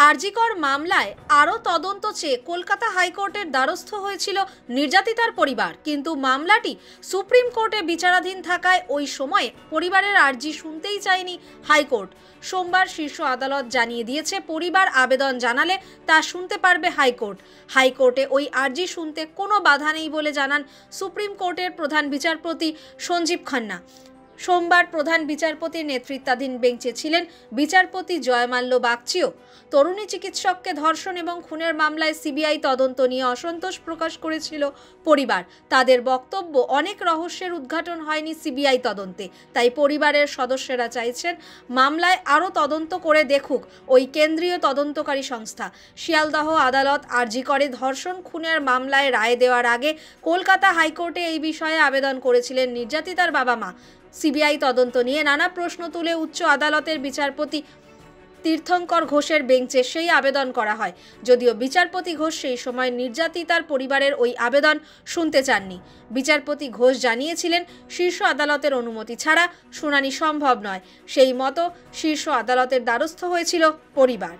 আরজিকর মামলায় আরও তদন্ত চেয়ে কলকাতা হাইকোর্টের দ্বারস্থ হয়েছিল নির্যাতিতার পরিবার, কিন্তু মামলাটি সুপ্রিম কোর্টে বিচারাধীন থাকায় ওই সময়ে পরিবারের আর্জি শুনতেই চায়নি হাইকোর্ট। সোমবার শীর্ষ আদালত জানিয়ে দিয়েছে, পরিবার আবেদন জানালে তা শুনতে পারবে হাইকোর্ট। হাইকোর্টে ওই আর্জি শুনতে কোনো বাধা নেই বলে জানান সুপ্রিম কোর্টের প্রধান বিচারপতি সঞ্জীব খান্না। সোমবার প্রধান বিচারপতির নেতৃত্বাধীন বেঞ্চে ছিলেন বিচারপতি জয়মাল্য বাগচিও। তরুণী চিকিৎসককে ধর্ষণ এবং খুনের মামলায় সিবিআই তদন্ত নিয়ে অসন্তোষ প্রকাশ করেছিল পরিবার। তাদের বক্তব্য, অনেক রহস্যের উদ্ঘাটন হয়নি সিবিআই তদন্তে, তাই পরিবারের সদস্যরা চাইছেন মামলায় আরও তদন্ত করে দেখুক ওই কেন্দ্রীয় তদন্তকারী সংস্থা। শিয়ালদহ আদালত আরজিকরে ধর্ষণ খুনের মামলায় রায় দেওয়ার আগে কলকাতা হাইকোর্টে এই বিষয়ে আবেদন করেছিলেন নির্যাতিতার বাবা মা। সিবিআই তদন্ত নিয়ে নানা প্রশ্ন তুলে উচ্চ আদালতের বিচারপতি তীর্থঙ্কর ঘোষের বেঞ্চে সেই আবেদন করা হয়। যদিও বিচারপতি ঘোষ সেই সময় নির্যাতিতার পরিবারের ওই আবেদন শুনতে চাননি। বিচারপতি ঘোষ জানিয়েছিলেন, শীর্ষ আদালতের অনুমতি ছাড়া শুনানি সম্ভব নয়। সেই মতো শীর্ষ আদালতের দ্বারস্থ হয়েছিল পরিবার।